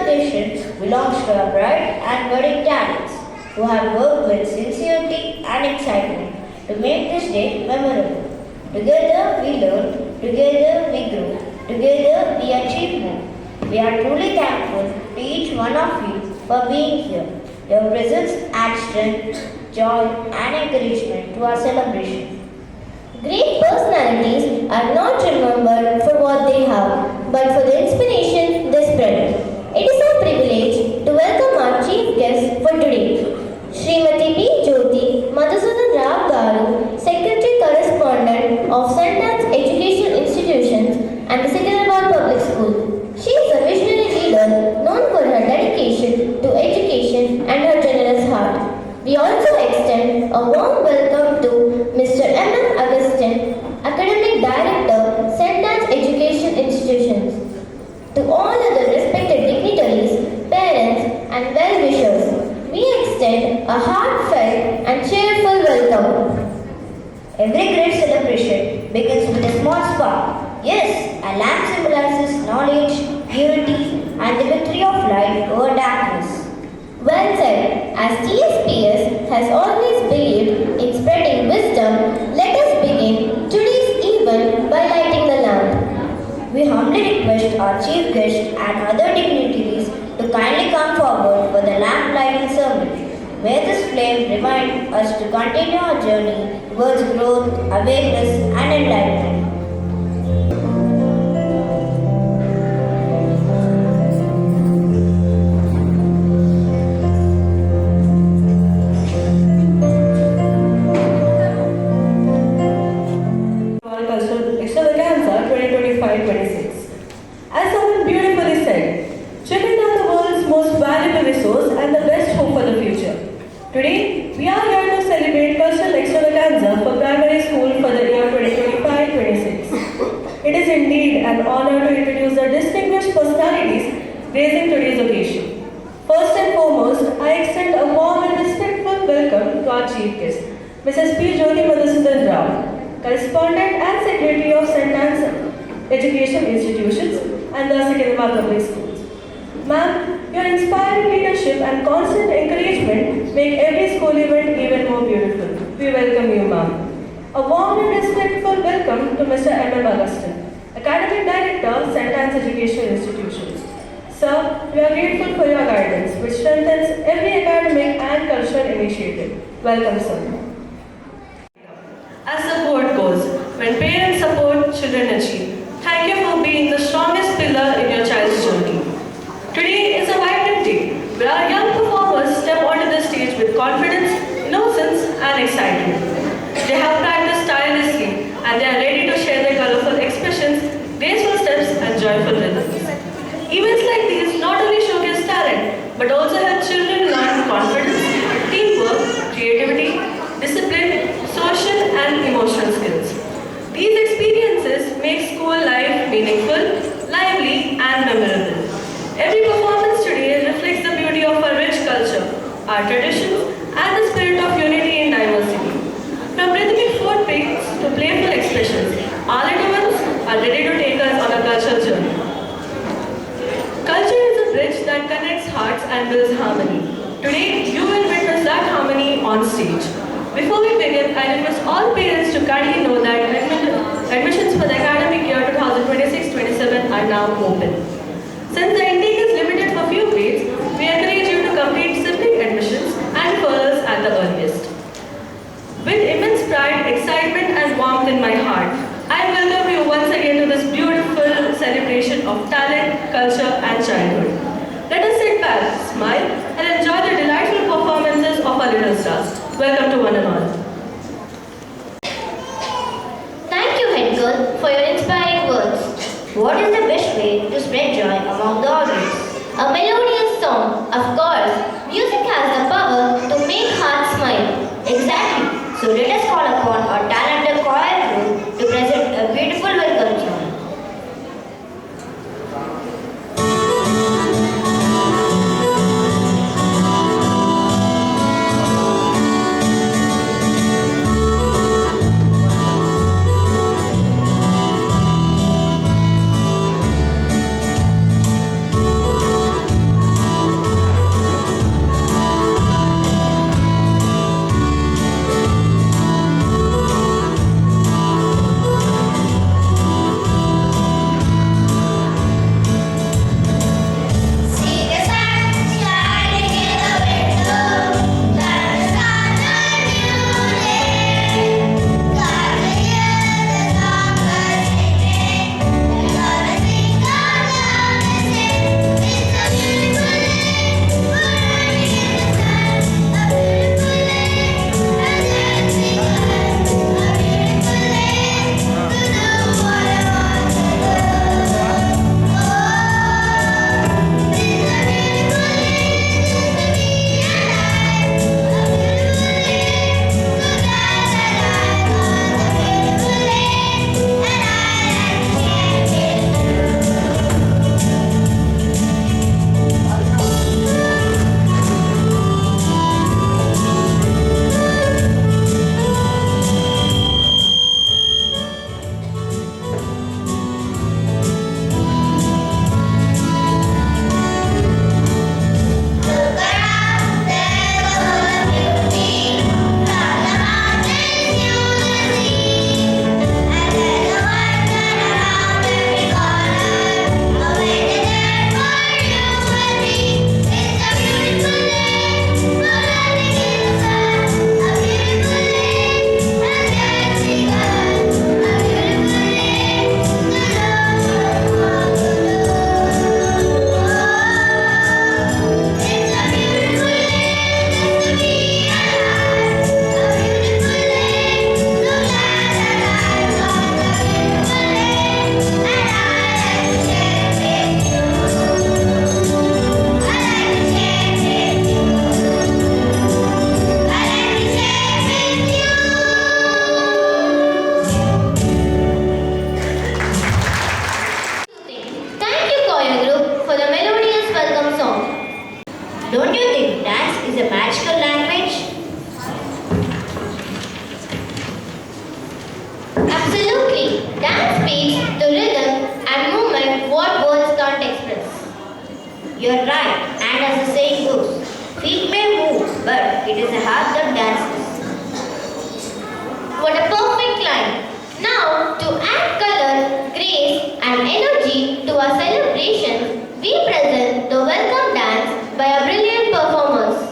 occasion belongs to our bright and budding talents who have worked with sincerity and excitement to make this day memorable. Together we learn, together we grow, together we achieve more. We are truly thankful to each one of you for being here. Your presence adds strength, joy and encouragement to our celebration. Great personalities are not remembered for what they have, but for the inspiration they spread. It is our privilege to welcome our chief guest for today, Srimati B. Jyoti Madhusudan Rao Garu, Secretary Correspondent of St. Anne's Education Institutions and the Secunderabad Public School. She is a visionary leader known for her dedication to education and her generous heart. We also extend a warm welcome to Mr. M. M. Augustine, Academic Director, St. Anne's Education Institutions. To all other respected dignitaries, parents, and well-wishers, we extend a heartfelt and cheerful welcome. Every great celebration begins with a small spark. Yes, a lamp symbolizes knowledge, purity, and the victory of light over darkness. Well said. As TSPS has always believed in spreading wisdom, let us begin today's event by lighting the lamp. We humbly request our chief guest and other dignitaries to kindly come forward for the lamp lighting ceremony. May this flame remind us to continue our journey towards growth, awareness, and enlightenment. Extravaganza 2025-26. As someone beautifully said, children are the world's most valuable resource and the best hope for the future. Today, we are here to celebrate Cultural Extravaganza for primary school for the year 2025-26. It is indeed an honor to introduce the distinguished personalities gracing today's occasion. First and foremost, I extend a warm and respectful welcome to our chief guest, Mrs. P. Jyoti Madhusudan Rao, Correspondent and Secretary of St. Anne's Education Institutions and the Secunderabad Public Schools. Ma'am, your inspiring leadership and constant encouragement make every school event even more beautiful. We welcome you, ma'am. A warm and respectful welcome to Mr. M. M. Augustine, Academic Director, St. Anne's Education Institutions. Sir, we are grateful for your guidance, which strengthens every academic and cultural initiative. Welcome, sir. As the quote goes, when parents support, children achieve. Thank you for being the strongest pillar in your child's journey. Today is a vibrant day where our young performers step onto the stage with confidence, innocence, and excitement. They have practiced tirelessly and they are ready to share their colorful expressions, graceful steps, and joyful rhythms. Events like these not only showcase talent but also help children learn confidence, teamwork, creativity, discipline, social and emotional skills. These experiences make school life meaningful, lively and memorable. Every performance today reflects the beauty of our rich culture, our traditions and the spirit of unity in diversity. From rhythmic folk breaks to playful expressions, our little ones are ready to take us on a cultural journey. Culture is a bridge that connects hearts and builds harmony. Today, you will witness that harmony on stage. Before we begin, I request all parents to kindly know that admissions for the academic year 2026-27 are now open. Since the intake is limited for few grades, we encourage you to complete sibling admissions and referrals at the earliest. With immense pride, excitement and warmth in my heart, I welcome you once again to this beautiful celebration of talent, culture and childhood. Let us sit back, smile and enjoy the delightful performances of our little stars. Welcome to one and all. Thank you, head girl, for your inspiring words. What is the best way to spread joy among the audience? A melodious song, of course. Music has the power to make hearts smile. Exactly. So let us call upon our talented choir group to present a beautiful welcome song. right, and as the saying goes, feet may move, but it is the heart that dances. What a perfect line! Now, to add color, grace, and energy to our celebration, we present the welcome dance by our brilliant performers.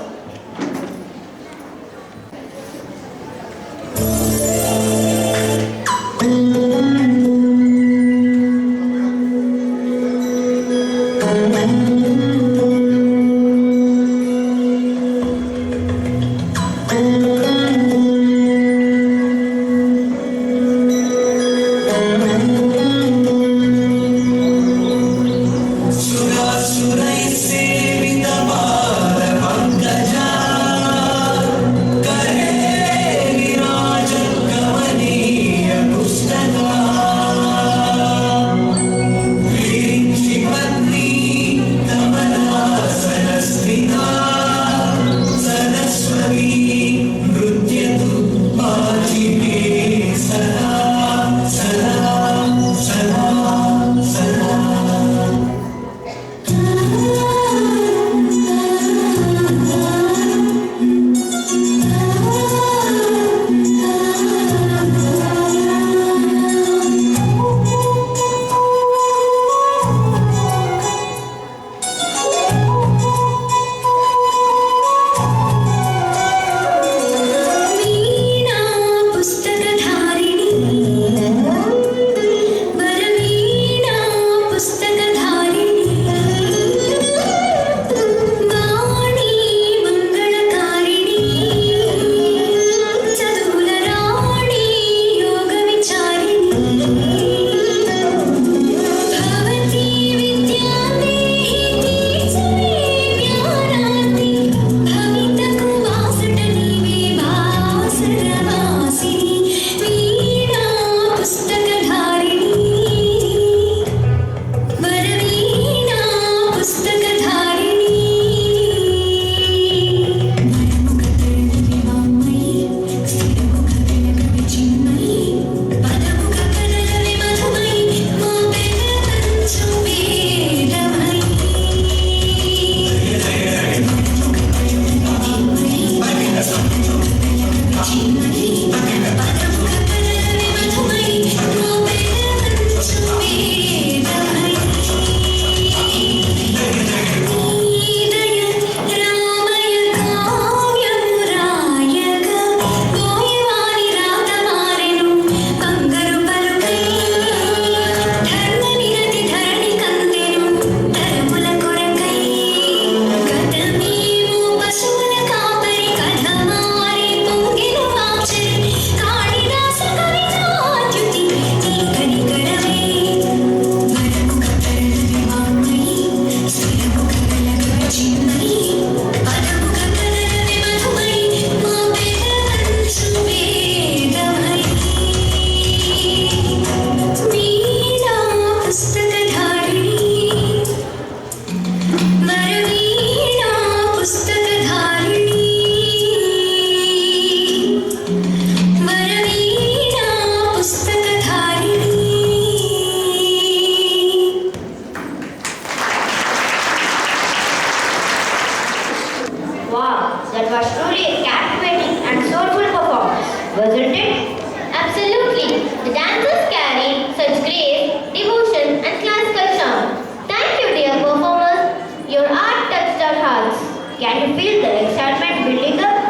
That was truly a captivating and soulful performance, wasn't it? Absolutely. The dancers carried such grace, devotion, and classical charm. Thank you, dear performers. Your art touched our hearts. Can you feel the excitement building up?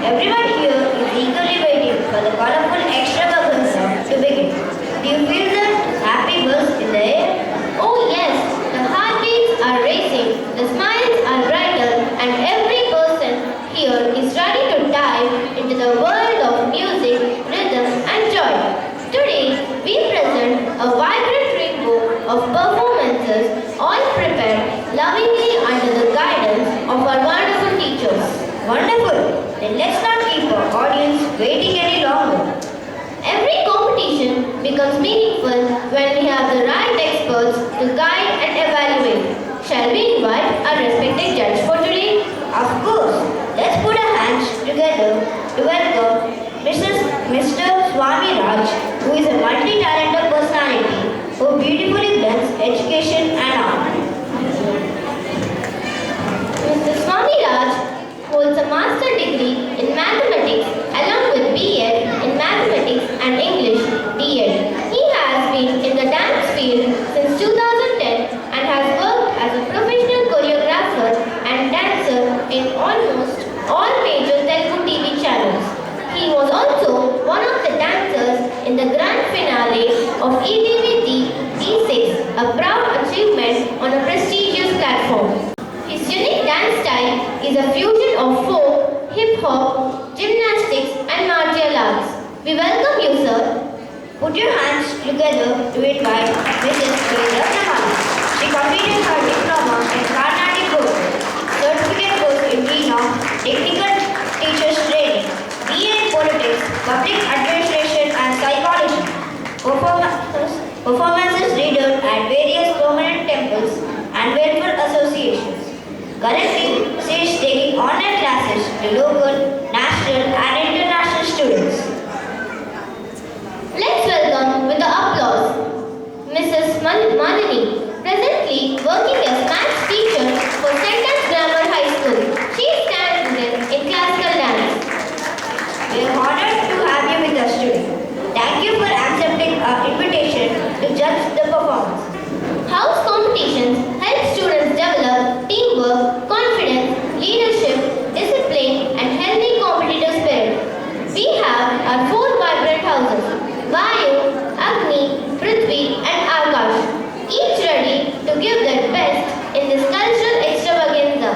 Everyone here is eagerly waiting for the colorful extravaganza to begin. Do you feel that happy buzz in the air? Oh yes, the heartbeats are racing, the smiles are brighter, and every person here is ready to dive into the world of music, rhythm, and joy. Today, we present a vibrant rainbow of performances, all prepared lovingly under the guidance of our wonderful teachers. Wonderful! Then let's not keep our audience waiting any longer. Every competition becomes meaningful when we have the right experts to guide and evaluate. Shall we invite our respected judge for today? Of course, let's put our hands together to welcome Mr. Swami Raj, who is a multi-talented personality who beautifully blends education and art. We welcome you, sir. Put your hands together to invite Mrs. Ratnamala. She completed her diploma in Carnatic Vocal, certificate course in Veena, technical teachers training, BA in politics, public administration and psychology, performances leader at various permanent temples and welfare associations. Currently, she is taking online classes to local, national and international students. Let's welcome with the applause Mrs. Madani, presently working as maths teacher for Sentence Grammar High School. She is talented in classical dance. We are honored to have you with us today. Thank you for accepting our invitation to judge the performance. House competitions help students develop teamwork, confidence, leadership, discipline, and healthy competitive spirit. We have our 4 vibrant houses: Vayu, Agni, Prithvi, and Akash, each ready to give their best in this cultural extravaganza.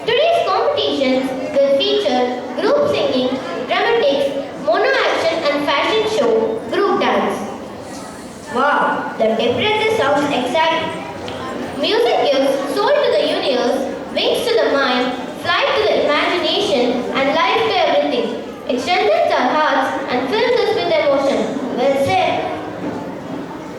Today's competitions will feature group singing, dramatics, mono action, and fashion show, group dance. Wow, the difference sounds exciting. Music gives soul to the universe, wings to the mind, flight to the imagination, and life to everything. It strengthens our hearts and fills us with emotion. Well said.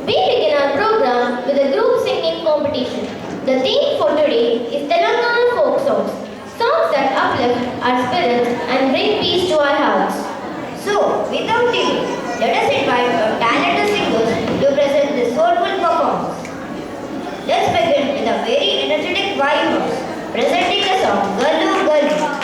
We begin our program with a group singing competition. The theme for today is Telangana folk songs, songs that uplift our spirits and bring peace to our hearts. So, without delay, let us invite our talented singers to present this soulful performance. Let's begin with a very energetic Vayu House, presenting the song Gallu Gallu. Gallu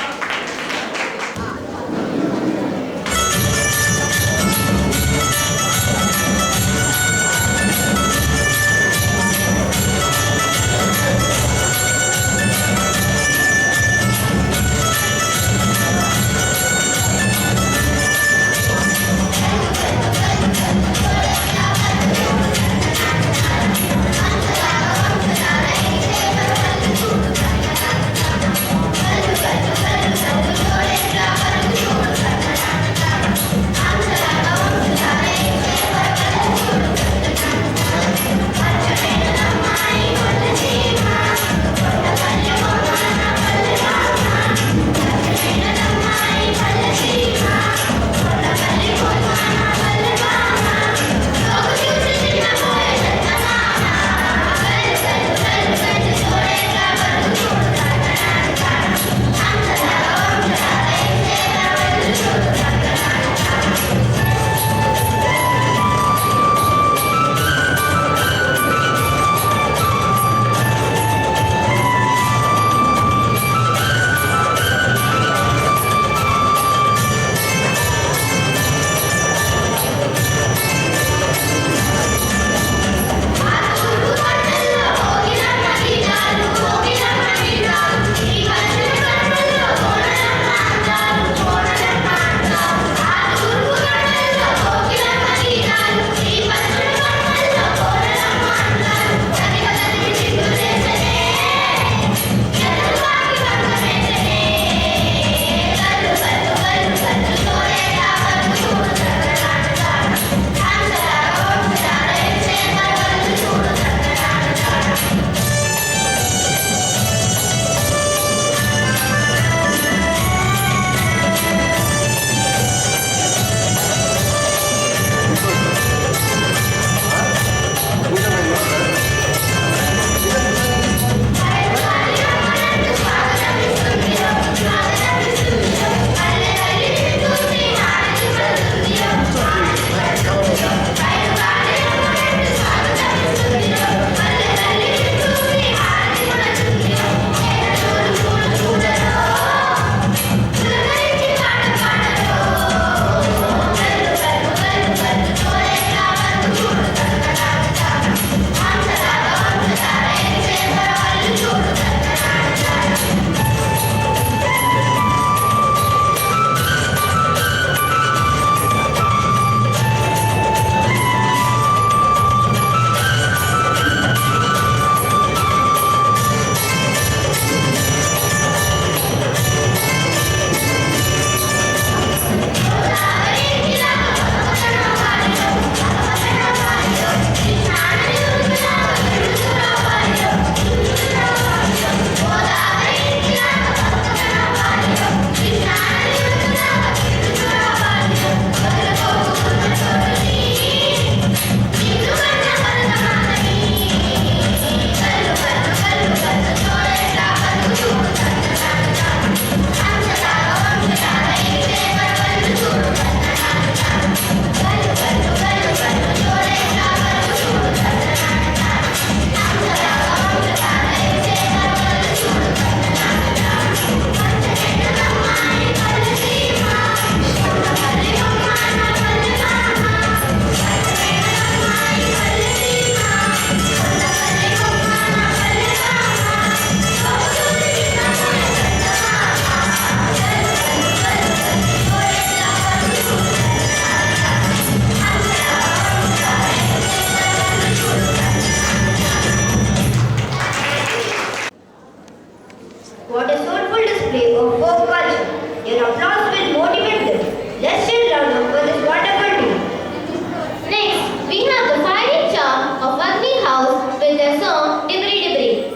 What a soulful display of folk culture. Your applause will motivate them. Let's still louder for this wonderful team. Next, we have the fiery charm of Agni House with their song Dibri Dibri.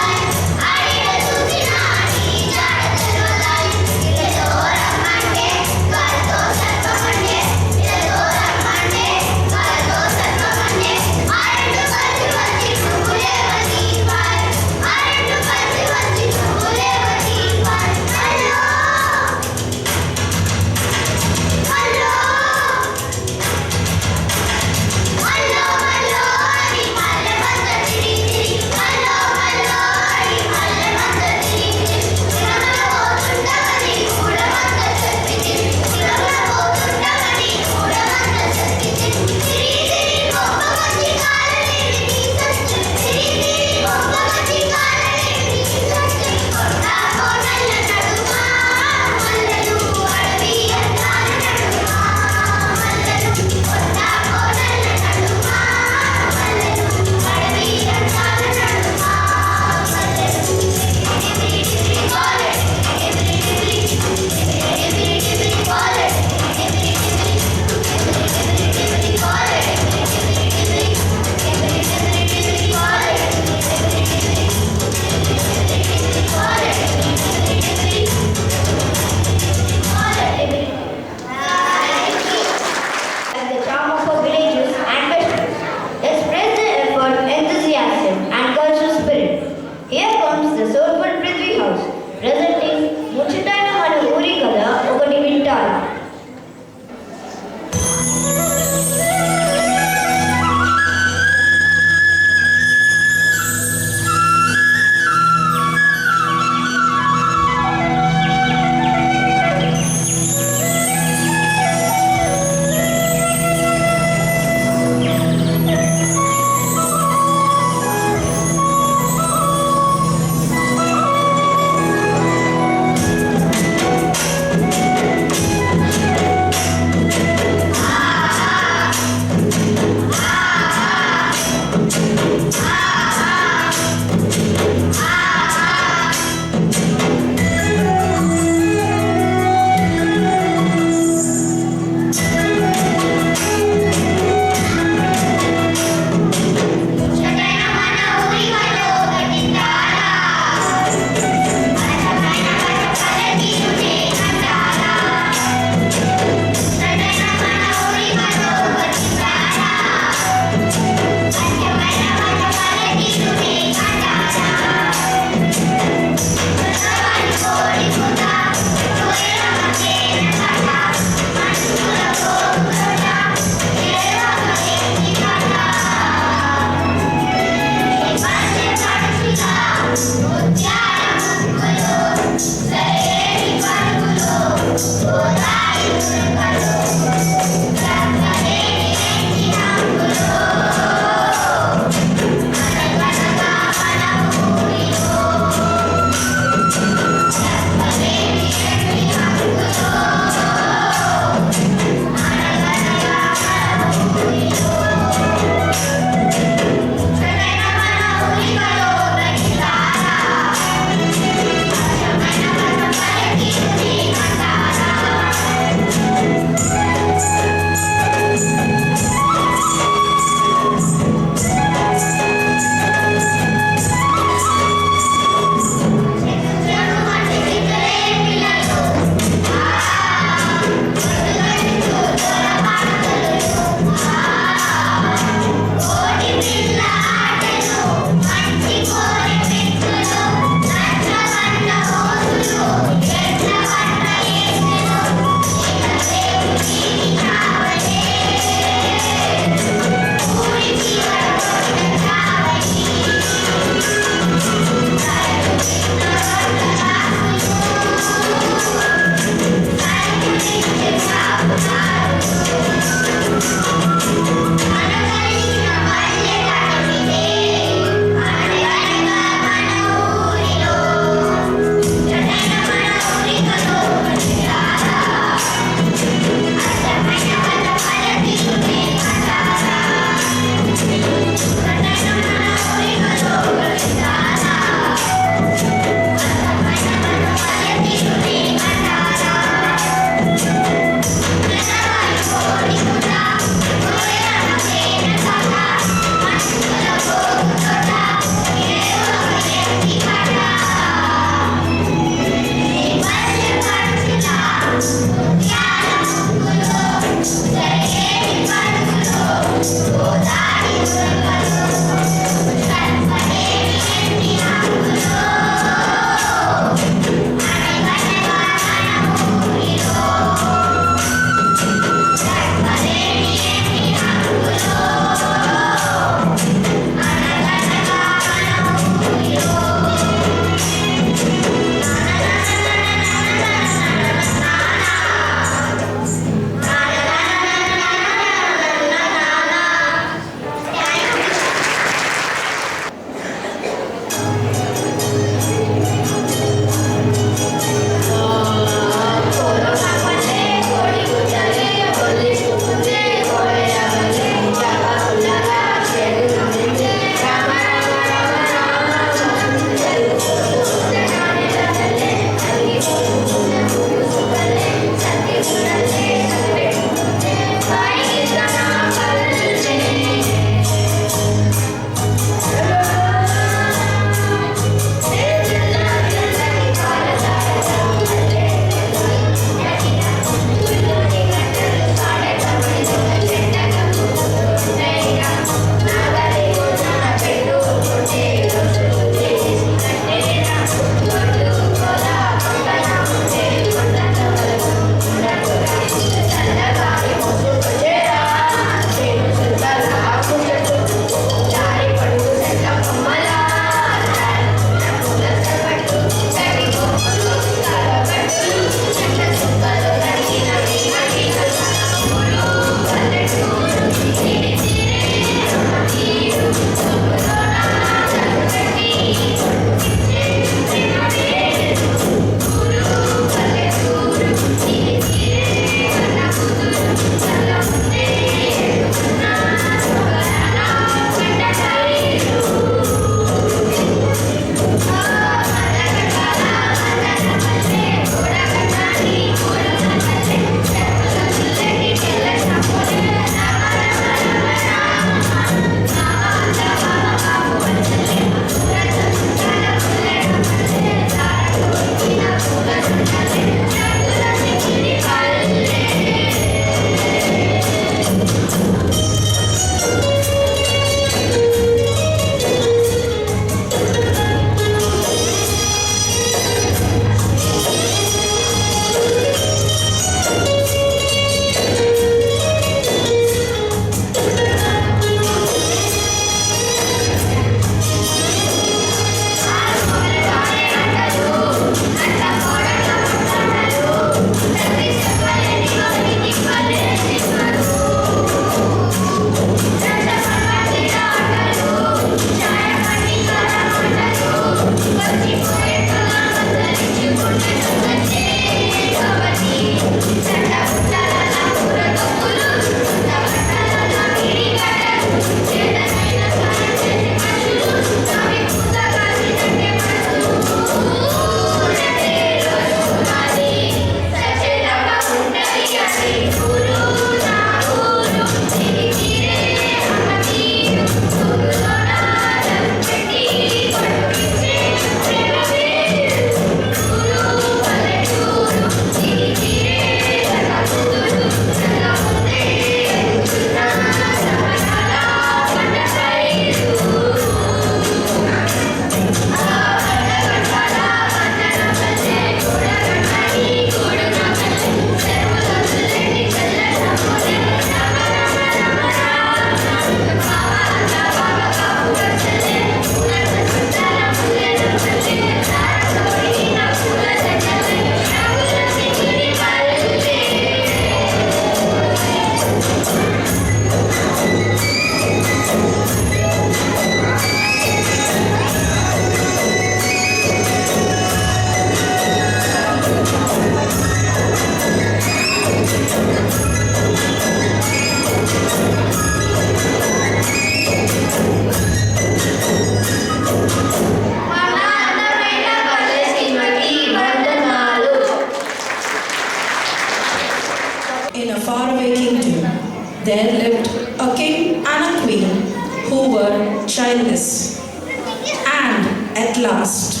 at last.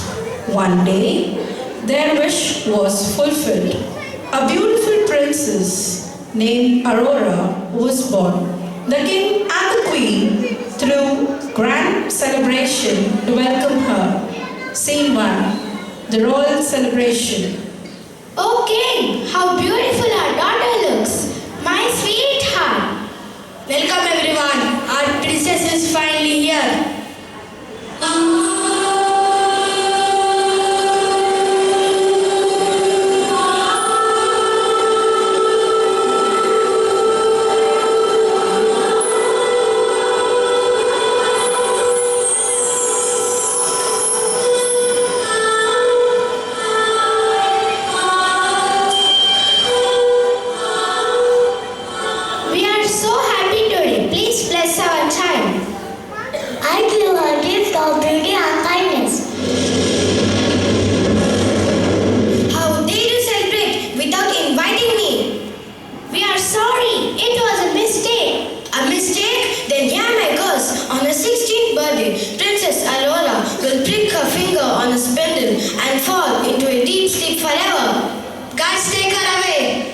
One day, their wish was fulfilled. A beautiful princess named Aurora was born. The king and the queen threw grand celebration to welcome her. Scene 1. The royal celebration. Oh, King, how beautiful our daughter looks. My sweetheart. Welcome everyone. Our princess is finally here. We are so happy today. Please bless our child. I give a gift of beauty and kindness. How dare you celebrate without inviting me? We are sorry. It was a mistake. A mistake? Then hear my curse. On her 16th birthday, Princess Aurora will prick her finger on a spindle and fall into a deep sleep forever. Guys, take her away.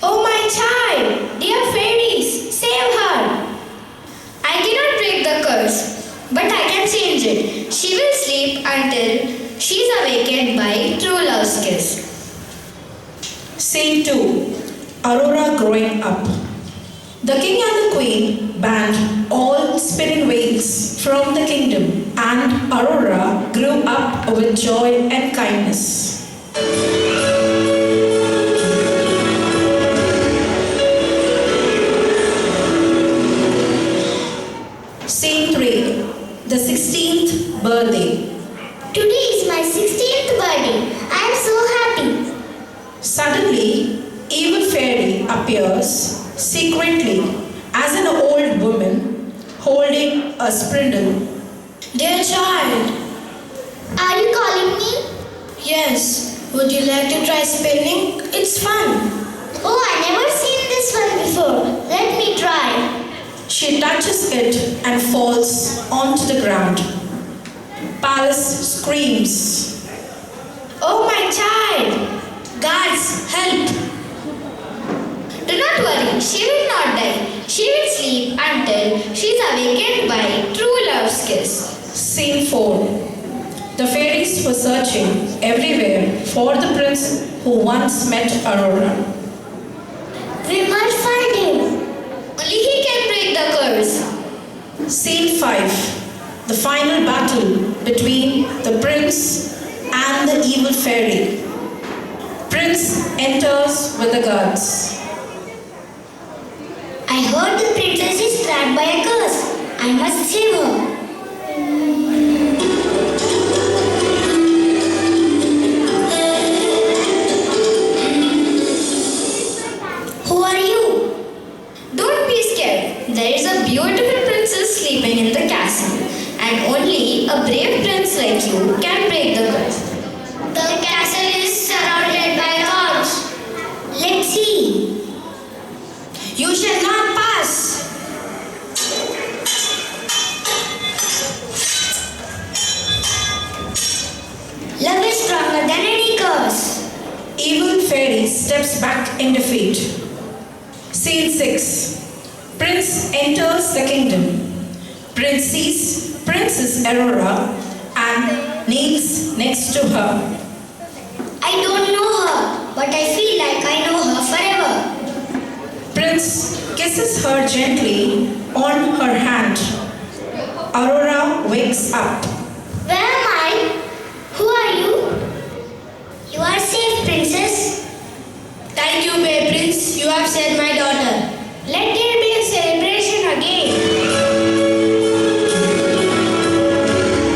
Oh, my child. Dear fairies, save her. I cannot break the curse, but I can change it. She will sleep until she's awakened by true love's kiss. Scene 2. Aurora growing up. The king and the queen banned all spinning wheels from the kingdom, and Aurora grew up with joy and kindness. Scene 3. The 16th birthday. Today is my 16th birthday. I am so happy. Suddenly, evil fairy appears secretly as an old woman holding a spindle. Dear child, Are you calling me? yes, would you like to try spinning? It's fun. Oh, I never seen this one before. Let me try. She touches it and falls onto the ground. Palace screams. Oh, my child! Guards, help! Do not worry, she will not die. She will sleep until she is awakened by true love's kiss. Scene 4. The fairies were searching everywhere for the prince who once met Aurora. We must find him. Only he can break the curse. Scene 5. The final battle between the prince and the evil fairy. Prince enters with the guards. I heard the princess is trapped by a curse. I must save her. Who are you? Don't be scared. There is a beautiful princess sleeping in the castle, and only a brave prince like you can break the curse. The castle is surrounded by guards. Let's see. You shall not pass. Love is stronger than any curse. Evil fairy steps back in defeat. Scene 6. Prince enters the kingdom. Prince sees Princess Aurora and kneels next to her. I don't know her, but I feel like I know her forever. Prince kisses her gently on her hand. Aurora wakes up. Where am I? Who are you? You are safe, princess. Thank you, brave prince. You have saved my daughter. Let there be a celebration again.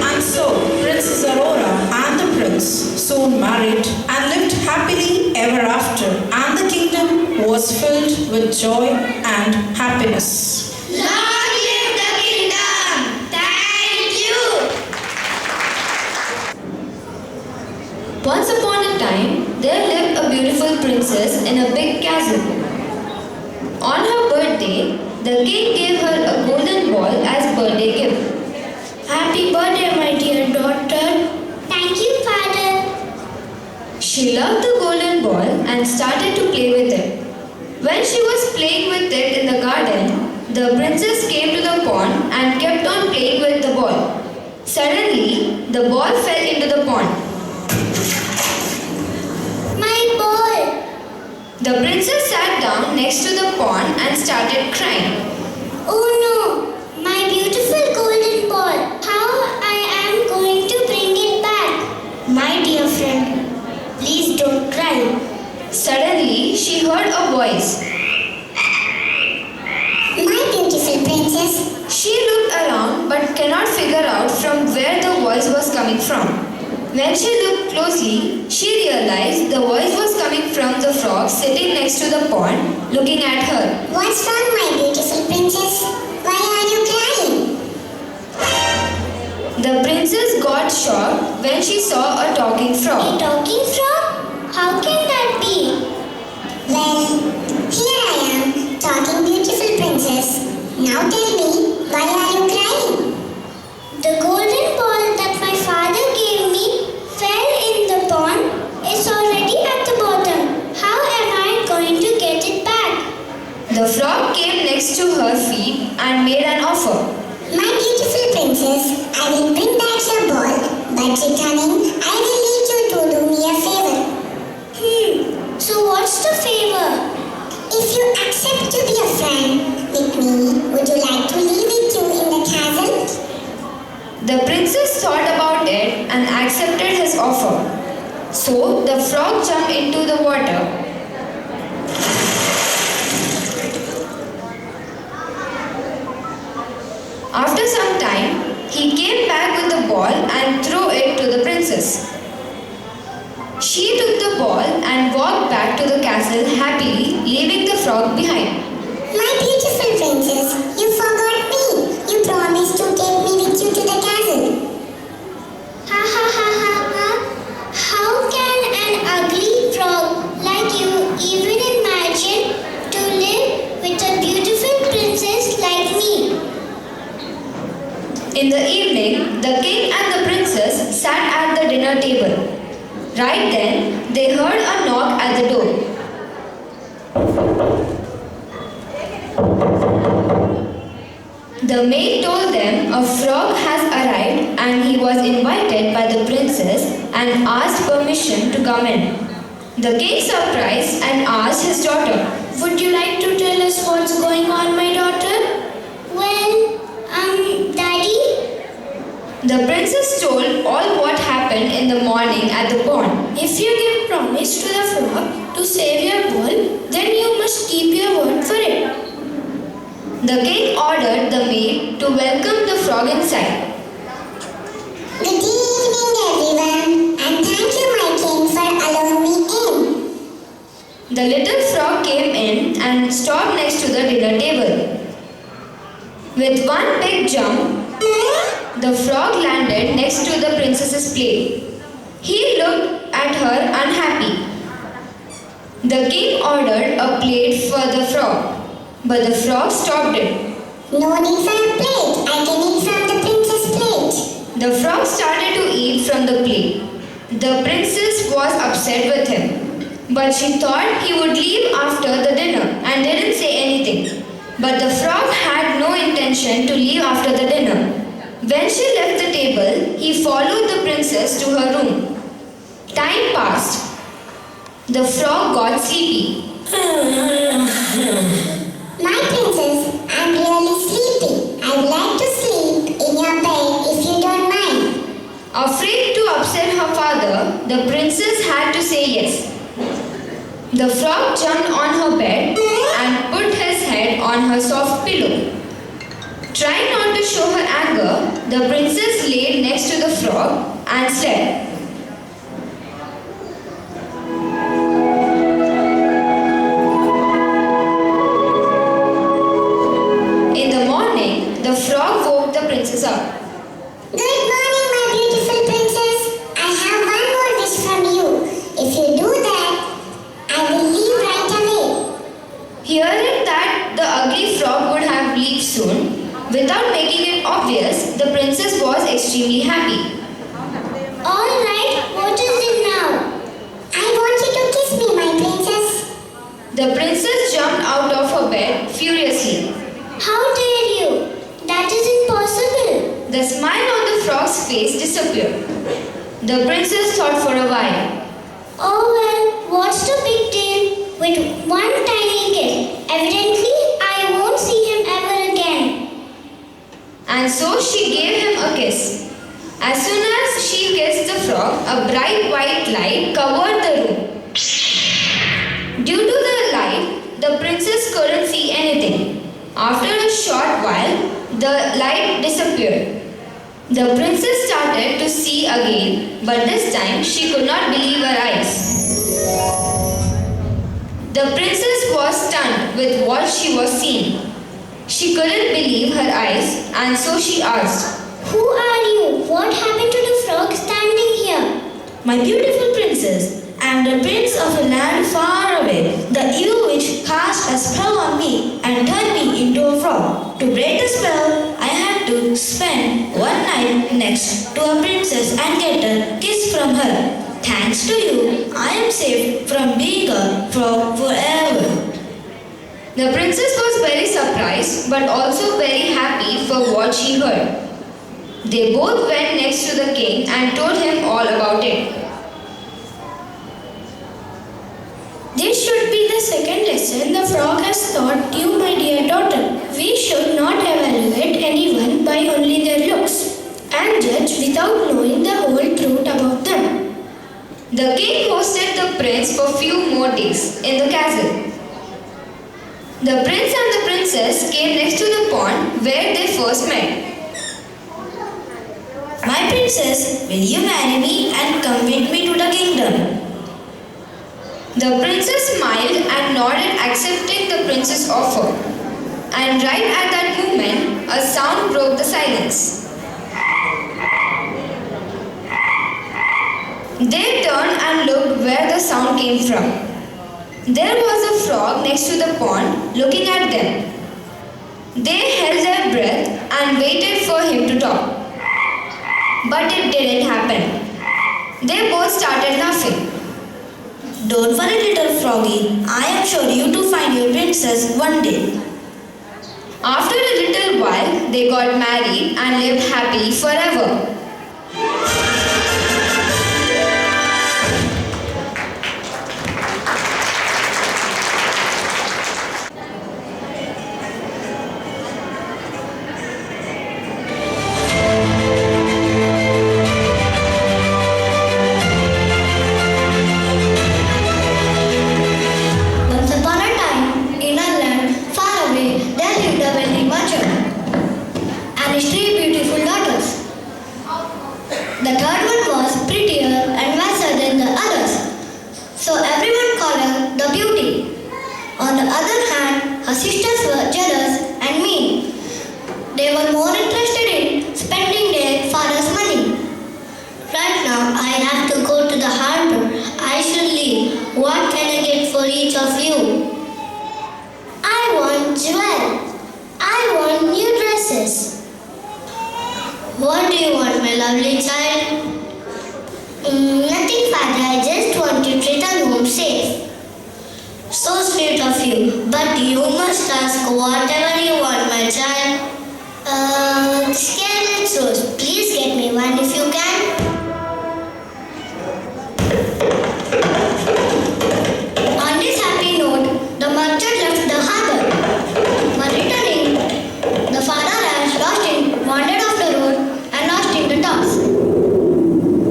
And so, Princess Aurora and the prince soon married and lived happily ever after, and the kingdom was filled with joy and happiness. Long live the kingdom! Thank you! Once upon a time, there lived a beautiful princess in a big castle. On her birthday, the king gave her a golden ball as birthday gift. Happy birthday, my dear daughter. While she was playing with it in the garden, the princess came to the pond and kept on playing with the ball. Suddenly, the ball fell into the pond. My ball! The princess sat down next to the pond and started crying. Oh no! My beautiful golden ball! How I am going to bring it back? My dear friend, please don't cry. Suddenly, she heard a voice. My beautiful princess! She looked around but cannot figure out from where the voice was coming from. When she looked closely, she realized the voice was coming from the frog sitting next to the pond, looking at her. What's wrong, my beautiful princess? Why are you crying? The princess got shocked when she saw a talking A frog. talking frog? How can that be? Well, here I am, talking beautiful princess. Now tell me, why are you crying? The golden ball that my father gave me fell in the pond. It's already at the bottom. How am I going to get it back? The frog came next to her feet and made an offer. My beautiful princess, I will bring back your ball, but returning, I will need you to do me a favor. So what's the favor? If you accept to be a friend with me, would you like to live with you in the castle? The princess thought about it and accepted his offer. So the frog jumped into the water. After some time, he came back with the ball and threw it to the princess. She took the ball and walked back to the castle happily, leaving the frog behind. My beautiful princess, you forgot me. You promised to take me with you to the castle. Ha ha ha ha ha. How can an ugly frog like you even imagine to live with a beautiful princess like me? In the evening, the king and the princess sat at the dinner table. Right then, they heard a knock at the door. The maid told them a frog has arrived and he was invited by the princess and asked permission to come in. The king surprised and asked his daughter, Would you like to tell us what's going on, my daughter? Well, Daddy, The princess told all what happened in the morning at the pond. if you give promise to the frog to save your ball, then you must keep your word for it. The king ordered the maid to welcome the frog inside. Good evening, everyone, and thank you, my king, for allowing me in. The little frog came in and stopped next to the dinner table. With one big jump, the frog landed next to the princess's plate. He looked at her unhappy. The king ordered a plate for the frog, but the frog stopped it. No need for a plate. I can eat from the princess' plate. The frog started to eat from the plate. The princess was upset with him, but she thought he would leave after the dinner and didn't say anything. But the frog had no intention to leave after the dinner. When she left the table, he followed the princess to her room. Time passed. The frog got sleepy. My princess, I'm really sleepy. I'd like to sleep in your bed if you don't mind. Afraid to upset her father, the princess had to say yes. The frog jumped on her bed and put his head on her soft pillow. Trying not to show her anger, the princess laid next to the frog and slept. In the morning, the frog woke the princess up. Good morning, my beautiful princess. I have one more wish from you. If you do that, I will leave right away. Hearing that the ugly frog would have leave soon, without making it obvious, the princess was extremely happy. All right. The princess jumped out of her bed furiously. How dare you? That is impossible. The smile on the frog's face disappeared. The princess thought for a while. Oh well, what's the big deal? With one tiny kiss, evidently I won't see him ever again. And so she gave him a kiss. As soon as she kissed the frog, a bright white light covered the room. Due to the light, the princess couldn't see anything. After a short while, the light disappeared. The princess started to see again, but this time she could not believe her eyes. The princess was stunned with what she was seeing. She couldn't believe her eyes, and so she asked, Who are you? What happened to the frog standing here? My beautiful princess, I am the prince of a land far away. The evil witch cast a spell on me and turned me into a frog. To break the spell, I had to spend one night next to a princess and get a kiss from her. Thanks to you, I am safe from being a frog forever. The princess was very surprised but also very happy for what she heard. They both went next to the king and told him all about it. This should be the second lesson the frog has taught you, my dear daughter. We should not evaluate anyone by only their looks and judge without knowing the whole truth about them. The king hosted the prince for few more days in the castle. The prince and the princess came next to the pond where they first met. My princess, will you marry me and come with me to the kingdom? The princess smiled and nodded, accepting the prince's offer. And right at that moment, a sound broke the silence. They turned and looked where the sound came from. There was a frog next to the pond looking at them. They held their breath and waited for him to talk. But it didn't happen. They both started laughing. Don't worry, little froggy. I am sure you to find your princess one day. After a little while, they got married and lived happily forever. Once upon a time, in a land far away, there lived a wealthy merchant and his three beautiful daughters. The third one was prettier and wiser than the others, so everyone called her the beauty. On the other hand, her sisters were jealous and mean. They were more interested in spending their father's money. Right now, I have to go to the harbor. I should leave. What can I get for each of you? I want jewel. I want new dresses. What do you want, my lovely child? Nothing, father. I just want to return home safe. So sweet of you. But you must ask whatever you want, my child. Scarlet rose. Please get me one if you can. On this happy note, the merchant left the harbor. While returning, the father had wandered off the road and lost in the toss.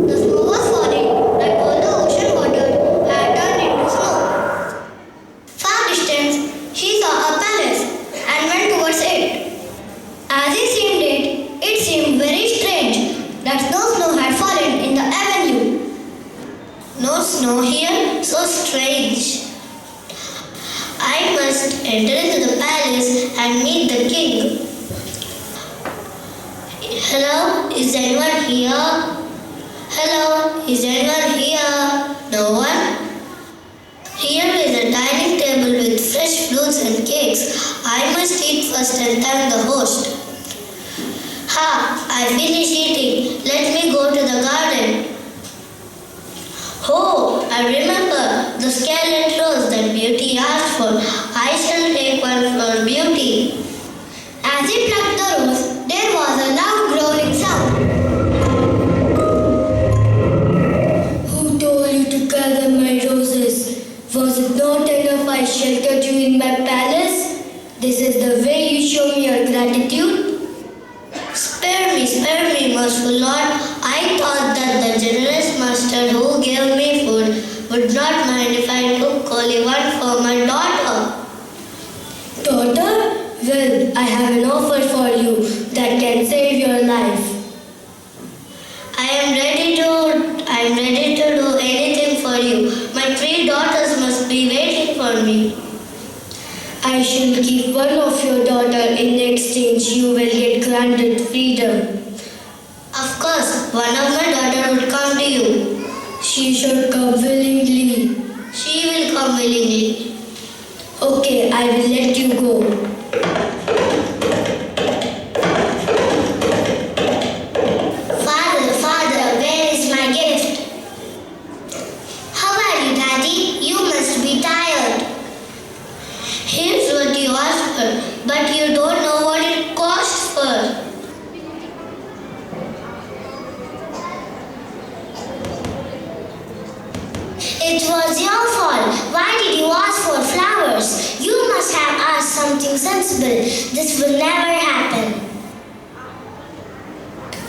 The snow was falling like all the ocean water had turned into snow. Far distance, he saw a palace and went towards it. As he it seemed very strange that no snow had fallen in the avenue. No snow here? So strange. I must enter into the palace and meet the king. Hello, is anyone here? Hello, is anyone here? No one? Here is a dining table with fresh fruits and cakes. I must eat first and thank the host. Ha, I finished eating. Let me go to the garden. Oh, I remember the scarlet rose that Beauty asked for. I shall give one of your daughter. In exchange, you will get granted freedom. Of course, one of my daughter would come to you. She should come willingly. She will come willingly. Okay, I will let you go. Father, where is my gift? How are you, Daddy? You must be tired. Here's what you asked for, but you don't know what it costs for. It was your fault. Why did you ask for flowers? You must have asked something sensible. This will never happen.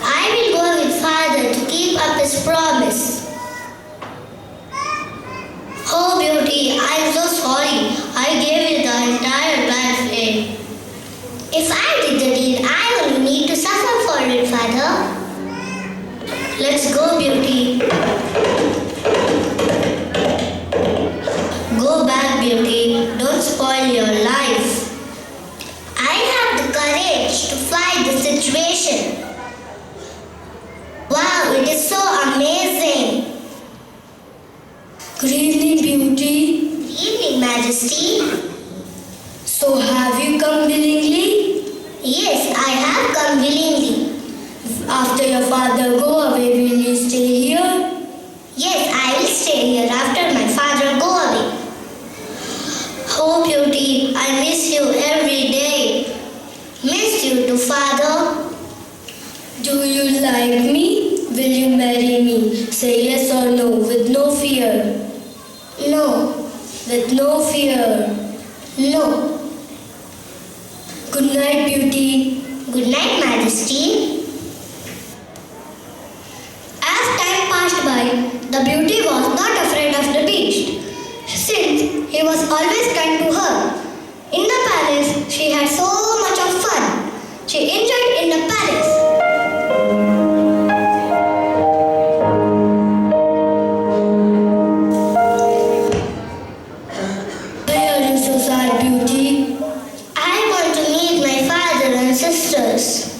I will go with Father to keep up his promise. Oh, Beauty, I am so sorry. I gave you the entire bad flame. If I did the deed, I only need to suffer for it, Father. Let's go, Beauty. Go back, Beauty. Don't spoil your life. I have the courage to fight the situation. Wow, it is so amazing. Good evening, Beauty. Good evening, Majesty. So have you come willingly? Yes, I have come willingly. After your father go away, will you stay here? Yes, I will stay here after my father go away. Oh, Beauty, I miss you every day. Miss you too, Father. Do you like me? Will you marry me? Say yes or no with no fear. No, With no fear. no. Good night, Beauty. Good night, Majesty. As time passed by, the Beauty was not afraid of the Beast, since he was always kind to her. In the palace, she had so much of fun. She enjoyed in the palace. Why are you so sad, Beauty? I want to meet my father and sisters.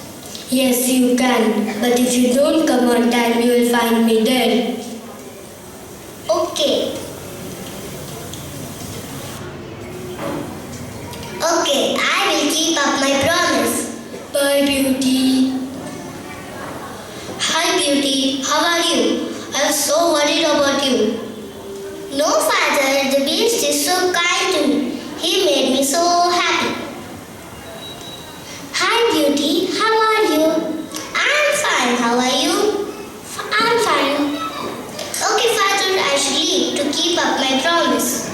Yes, you can. But if you don't come on time, you will find me dead. Okay. Okay, I will keep up my promise. Bye, Beauty. Hi, Beauty. How are you? I was so worried about you. No, Father, the Beast is so kind to me. He made me so happy. Hi, Beauty. How are you? I'm fine. How are you? I'm fine. Okay, Father, I should leave to keep up my promise.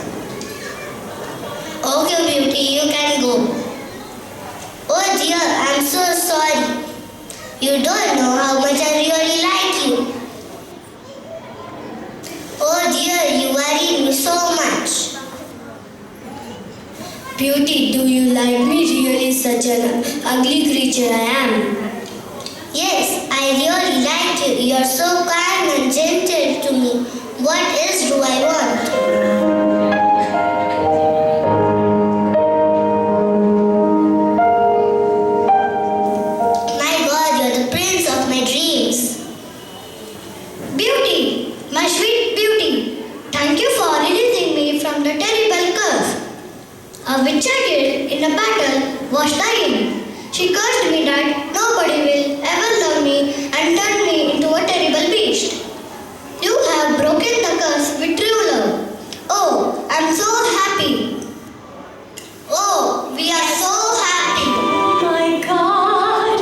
Okay, Beauty, you can go. Oh dear, I'm so sorry. You don't know how much I really like you. Oh dear, you worried me so much. Beauty, do you like me? Really such an ugly creature I am. Yes, I really like you. You're so kind and gentle to me. What else do I want? My God, you're the prince of my dreams. Beauty, my sweet Beauty, thank you for releasing me from the terrible curse. A witch I killed in a battle was dying. She cursed me that nobody will ever love me and turned me into a terrible beast. You have broken the curse with true love. Oh, I'm so happy. Oh, we are so happy. My God,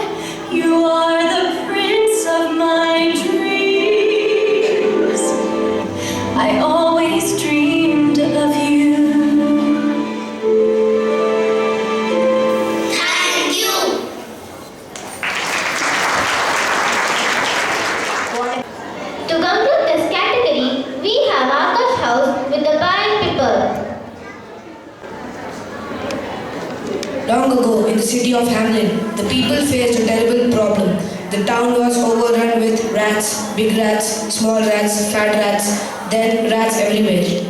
you are the prince of my dreams. I always dreamed of you. Thank you. To conclude this category, we have Akash House with the Pine People. Long ago, in the city of Hamlin, the people faced a terrible problem. The town was overrun with rats, big rats, small rats, fat rats, then rats everywhere.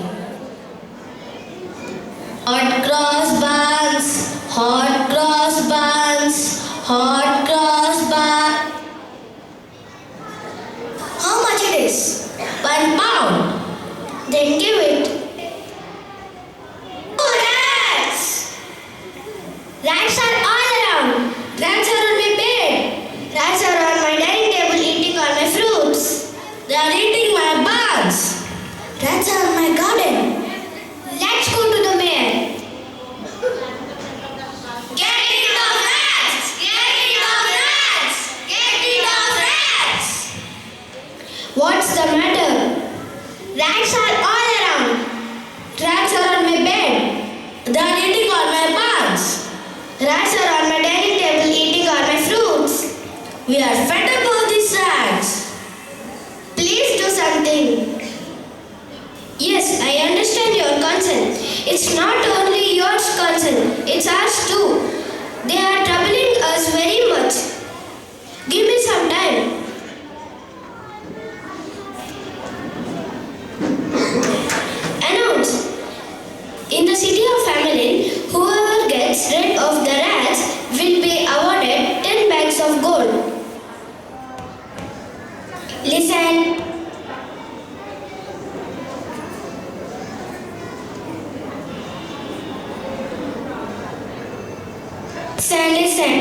Hot cross buns, hot cross buns, hot cross bun. How much it is? £1. Then give it. Oh, rats! Rats are all around. Rats are on my bed. Rats are on my dining table eating all my fruits. They are eating my bugs. Rats are in my garden. Let's go to the mayor. Get rid of rats! Get rid of rats! Get rid of rats! What's the matter? Rats are all around. Rats are on my bed. They are eating all my bugs. Rats are on my dining table eating all my fruits. We are fed up of these rats. Please do something. Yes, I understand your concern. It's not only your concern, it's ours too. They are troubling us very much. Give me some time. Announce. In the city of Hamelin, whoever gets rid of the rats will be awarded 10 bags of gold. Listen. Listen.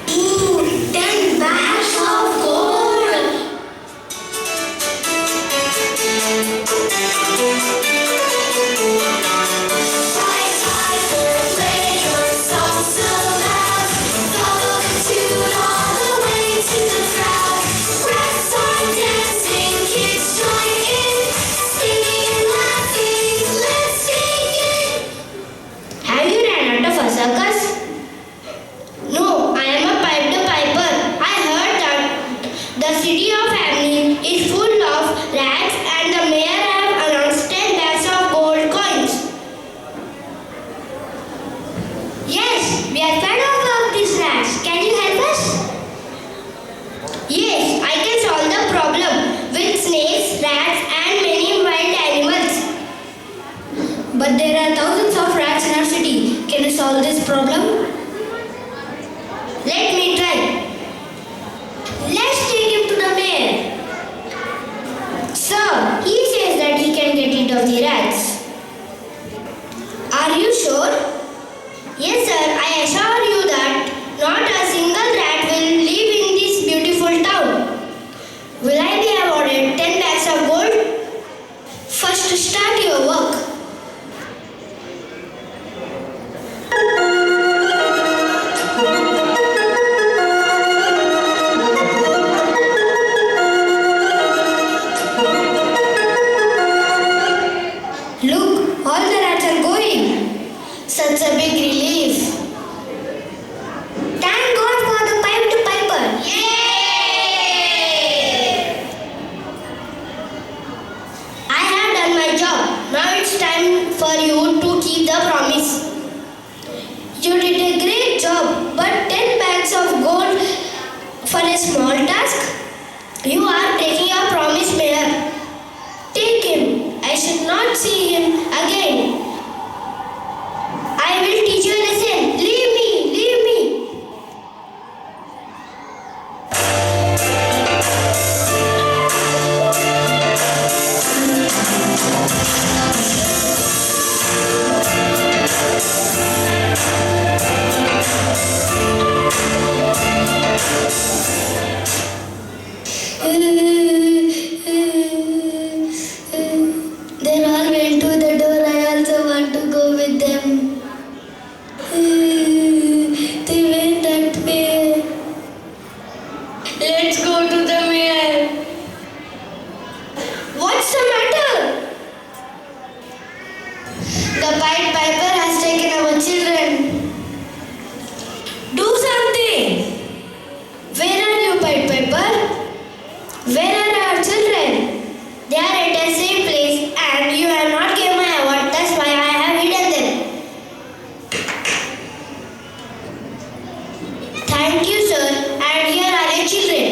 Ooh, 10 bags of gold. Have you ran out of a circus? No, I am a piper. I heard that the city of Hamelin is full of rats and the mayor have announced 10 bags of gold coins. Yes, we are fed up of these rats. Can you help us? Yes, I can solve the problem with snakes, rats and many wild animals. But there are thousands of rats in our city. Can you solve this problem? Let me try. Let's take him to the mayor. Sir, he says that he can get rid of the rats. Are you sure? Yes, sir. I assure you that not a single rat will live in this beautiful town. Will I be awarded 10 bags of gold? First, start your work. Look, all the rats are going. Such a big relief. Thank God for the pipe to piper. Yay! I have done my job. Now it's time for you to keep the promise. You did a great job, but 10 bags of gold for a small task? You are breaking your promise, Mayor. Take him. I should not see him again. I will teach you a lesson. Leave me. Leave me. They all went to the door. I also want to go with them. They went that way. Let's go to the mayor. What's the matter? The Pied Piper has taken our children. Do something. Where are you, Pied Piper? Where are our children? They are at the same place and you have not given my award. That's why I have hidden them. Thank you, sir. And here are your children.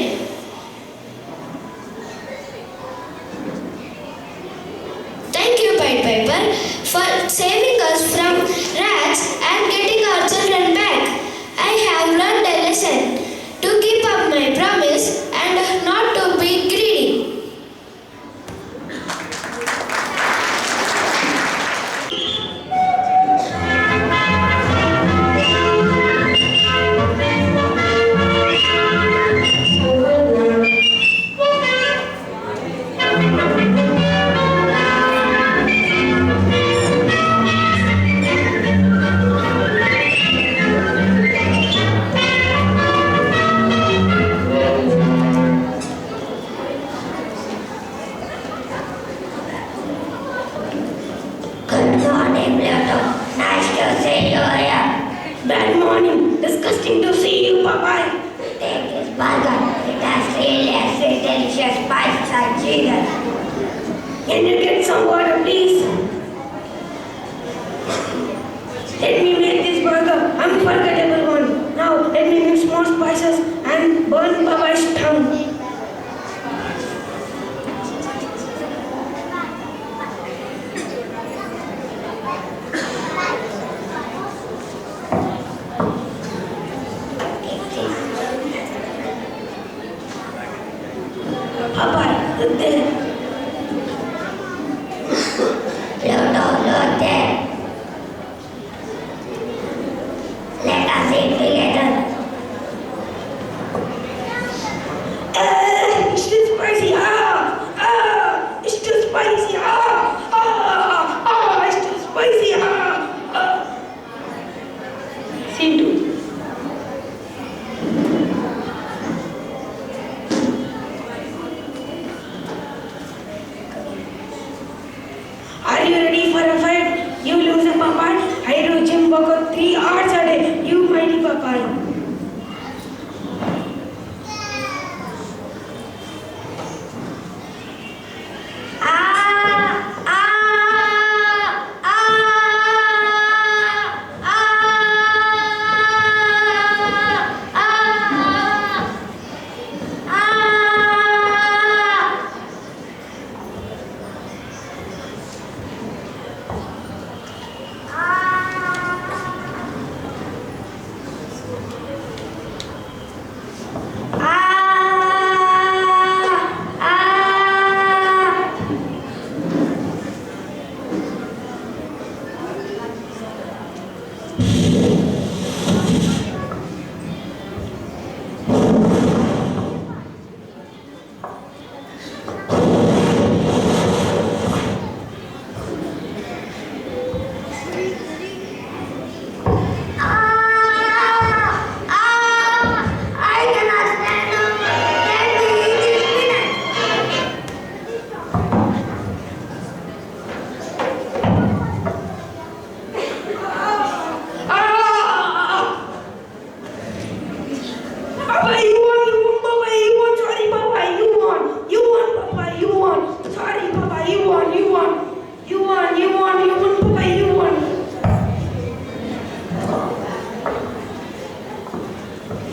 Thank you, Pied Piper. for saving us from rats and getting our children back. I have learned a lesson to keep up my promise and not to be greedy. Good morning, Pluto. Nice to see you here. Bad morning. Disgusting to see you, Popeye. Take this burger. It has really a sweet, delicious spices and cheese. Can you get some water, please? Let me make this burger. Unforgettable one. Now, let me mix more spices and burn Popeye's tongue. Popeye, look there. Pluto, look there. Let us eat together. It's too spicy. It's too spicy. It's too spicy. Seem to. Are you ready for a fight? You lose a Popeye. I do gym workout 3 hours a day. You mighty Popeye.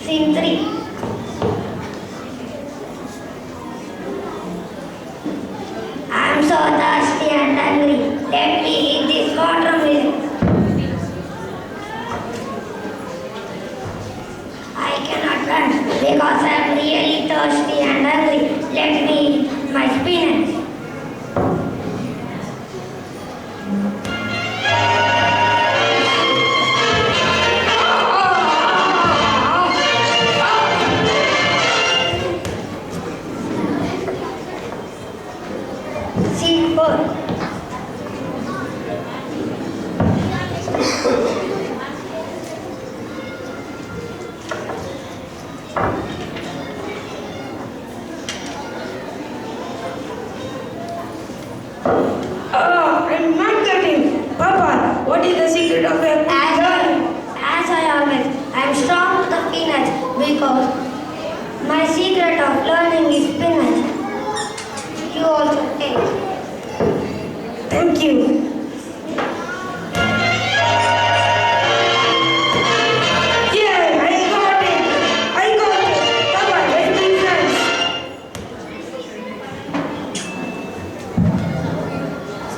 Scene 3. I'm so thirsty and hungry. Let me eat this watermelon. I cannot run because I'm really thirsty and hungry. Let me eat my spinach. Scene 4. I'm not getting. Papa, what is the secret of your As I always, I'm strong to the peanuts because my secret of learning is spinach. You also take. Thank you. Yeah, I got it. Papa, let's be friends.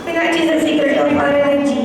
Spinach is the secret of our energy.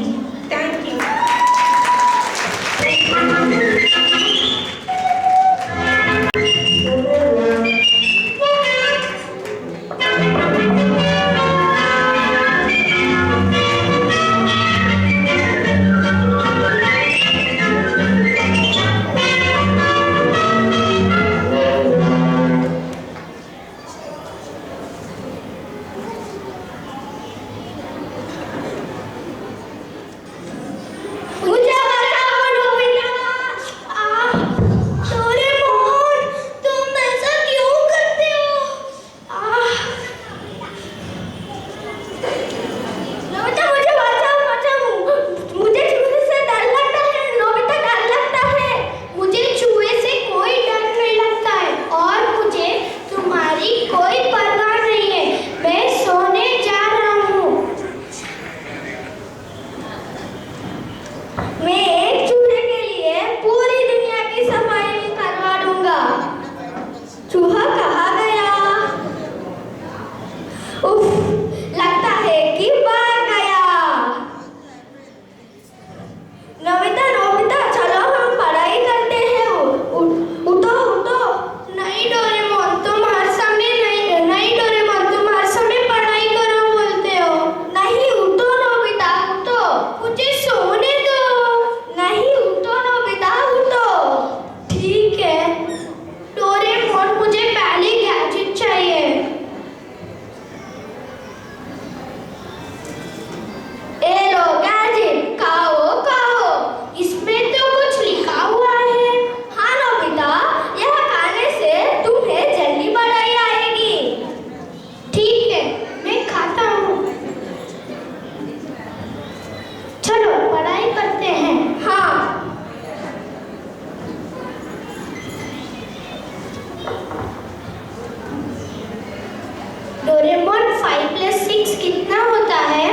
Doraemon 5 + 6 कितना होता है?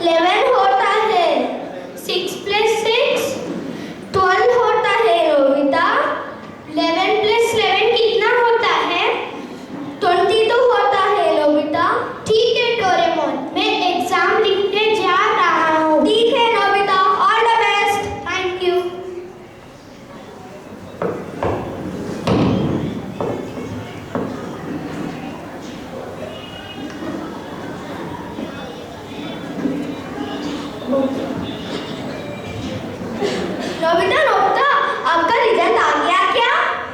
11 होता है। 6 + 6 12 होता है Nobita. 11 + 11 कितना होता है? 22 होता है नोबिता। ठीक है डोरेमोन, मैं एग्जाम लिखने जा रहा हूँ। ठीक है Nobita, all the best. Thank you. Nobita Nobita, आपका रिजल्ट आ गया क्या?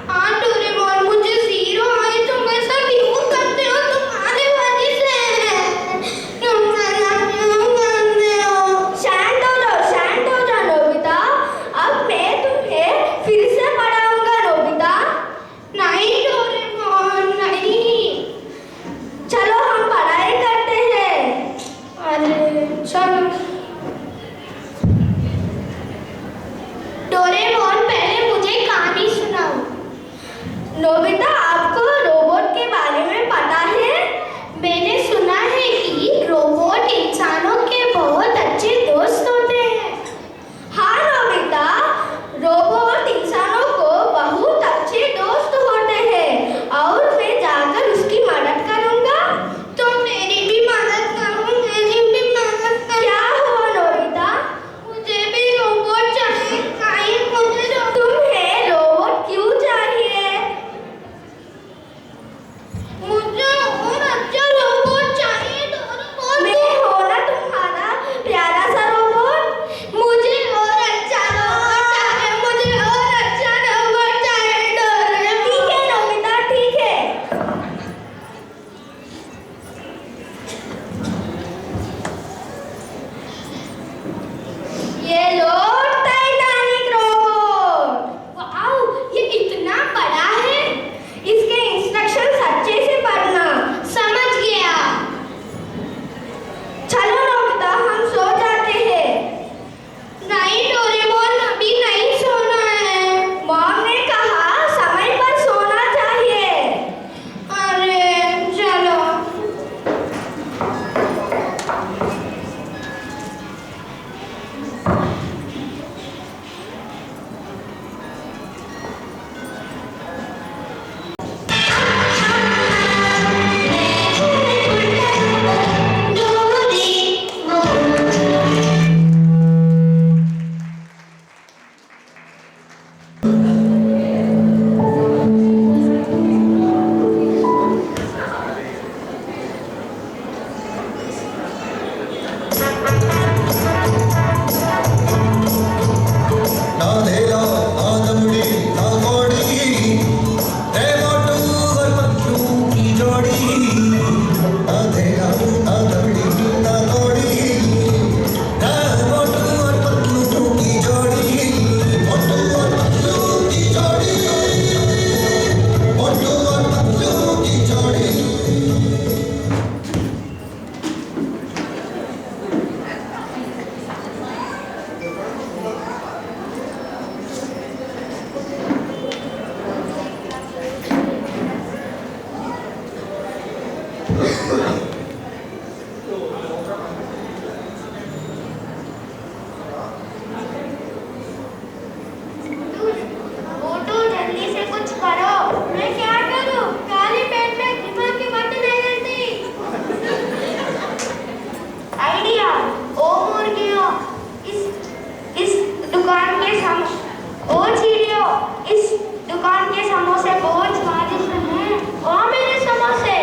हाँ डोरेमोन, मुझे 0 आए तो मैं सब यूं करते हो तुम्हारे वजह से। शांत हो जाओ नोबिता। अब मैं तुम्हें फिर से पढ़ाऊंगा नोबिता। नहीं डोरेमोन नहीं। चलो हम पढ़ाई करते हैं। अरे चलो। डोरेमोन पहले मुझे कहानी सुनाओ। नोबिता, आपको रोबोट के बारे में पता है? मैंने सुना है कि रोबोट इंसानों के बहुत अच्छे दोस्त होते हैं। हाँ नोबिता, रोबोट इंसानों को बहुत अच्छे दोस्त होते हैं और मैं जाकर उसकी मदद करूंगा। तो मेरी भी मदद करो, मेरी भी मदद करो। क्या हुआ नोबिता? मुझे भी रोबोट चाहिए। तुम्हें रोबोट क्यों चाहिए? मुझे और अच्छा रोबोट चाहिए डोरेमोन। मैं हूं ना तुम्हारा प्यारा सा रोबोट। मुझे और अच्छा रोबोट चाहिए। मुझे और अच्छा रोबोट चाहिए डोरेमोन। ठीक है नोबिता, ठीक है। ये लो टाइटैनिक रोबोट। वाओ, ये इतना बड़ा है। इसके इंस्ट्रक्शंस अच्छे से पढ़ना। समझ गया। चलो नोबिता, हम सो जाते हैं। नहीं डोरेमोन, अभी नहीं सोना है। मॉम ने कहा समय पर सोना चाहिए। अरे चलो। मोटू जल्दी से कुछ करो। मैं क्या करूं? काली पेट में दिमाग की बातें नहीं रहती। आइडिया। ओ मुर्गियों, इस दुकान के ओ चिड़ियों, इस दुकान के समोसे बहुत स्वादिष्ट हैं। ओ मेरे समोसे।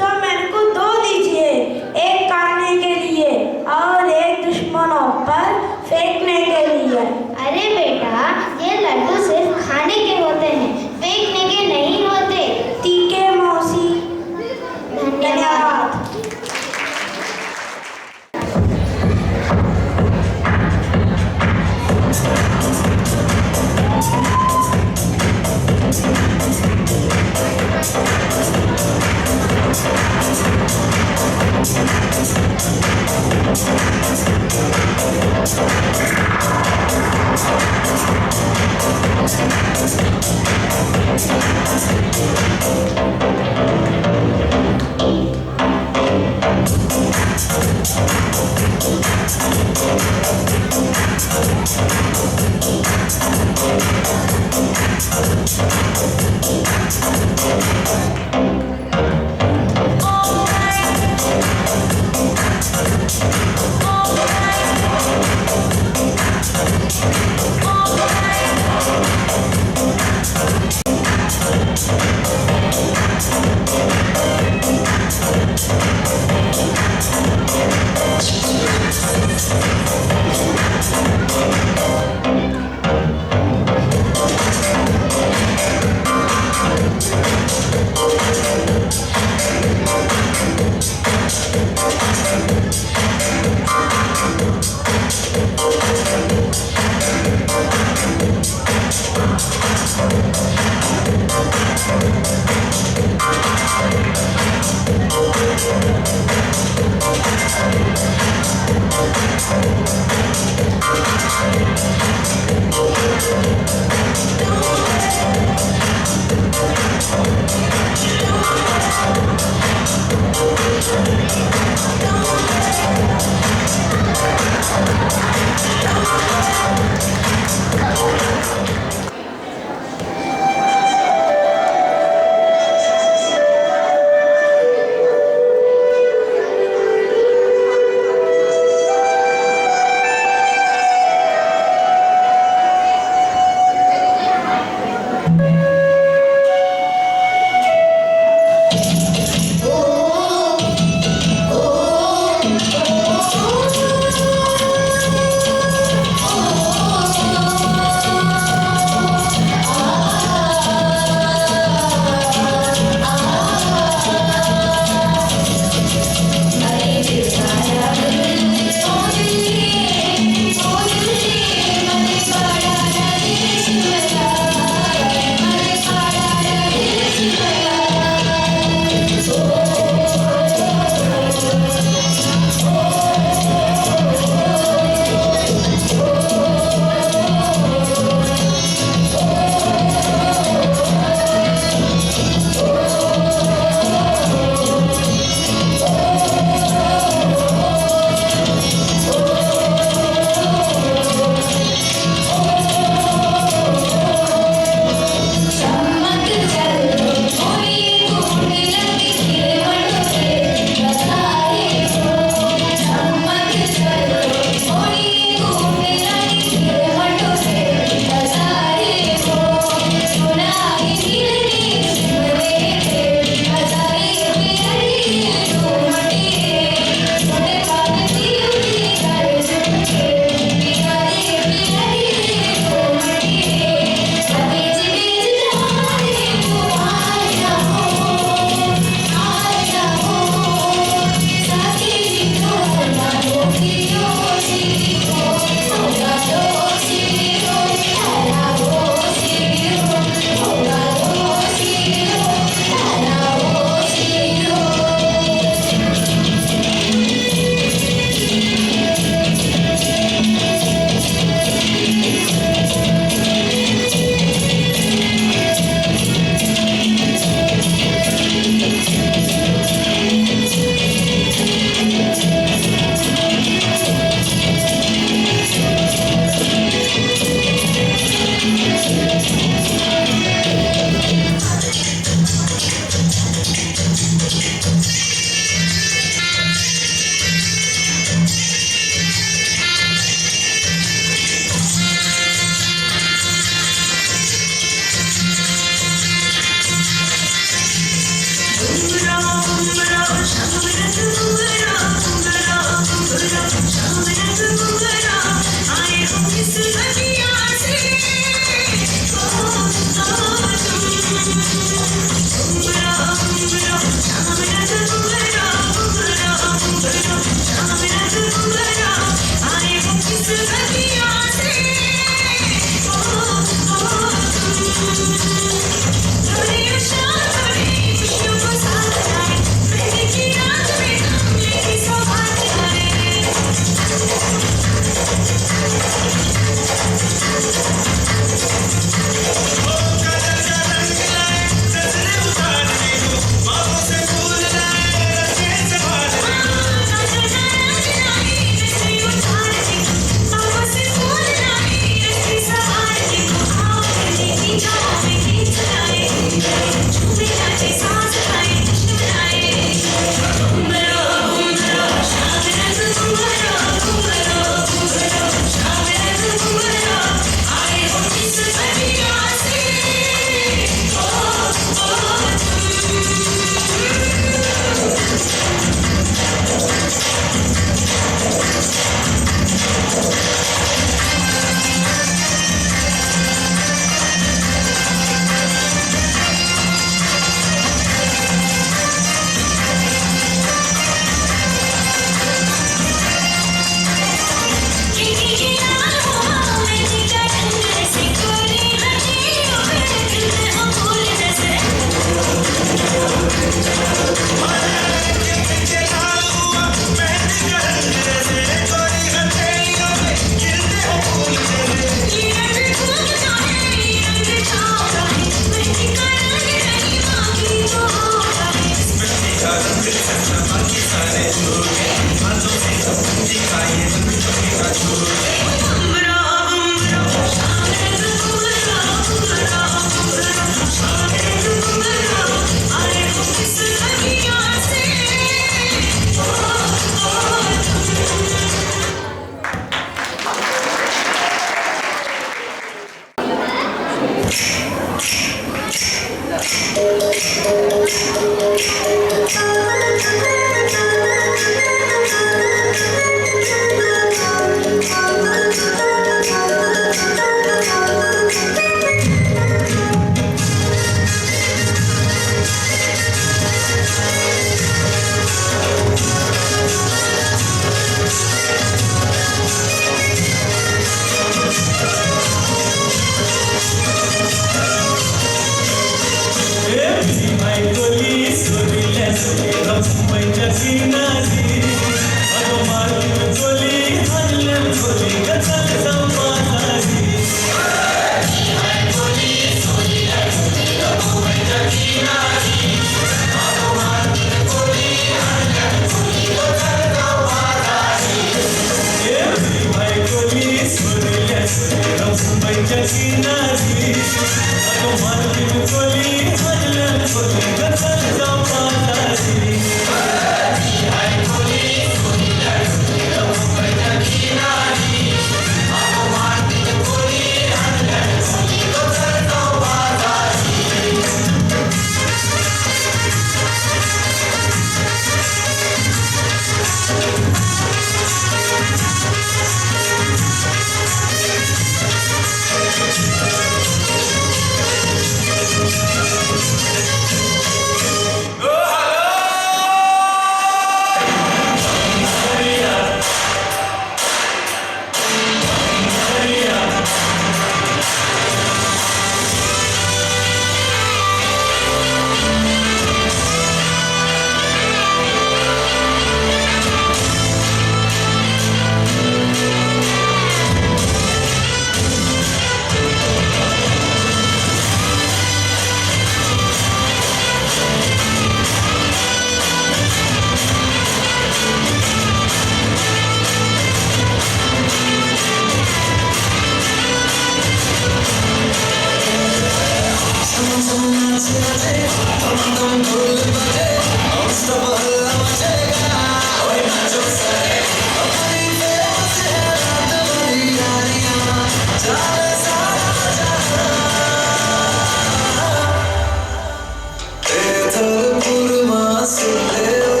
Ethal purma sudhe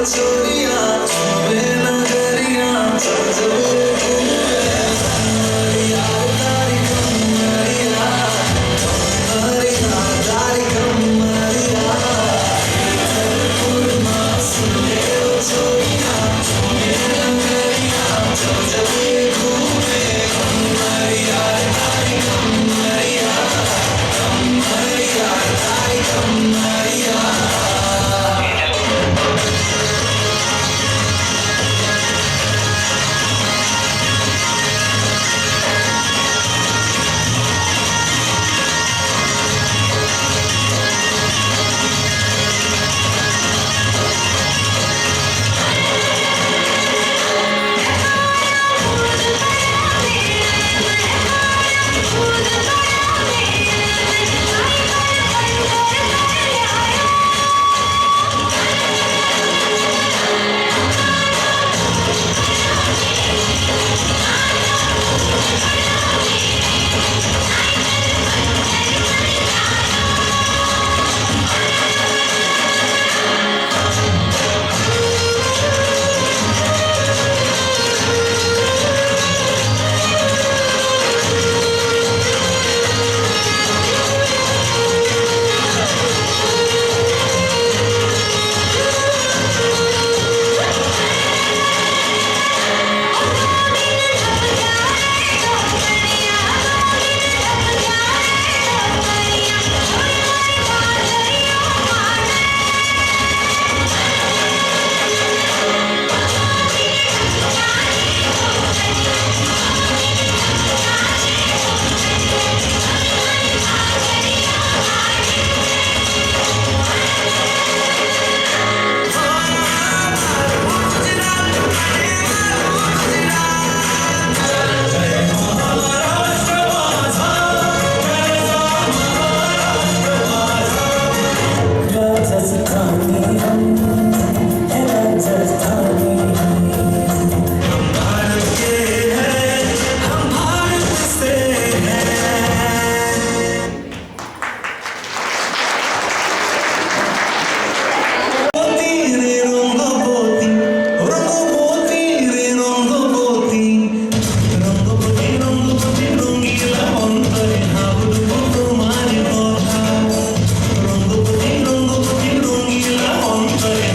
Rangopati, rangopati, rangila, on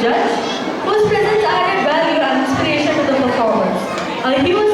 judge, whose presence added value and inspiration to the performance. He was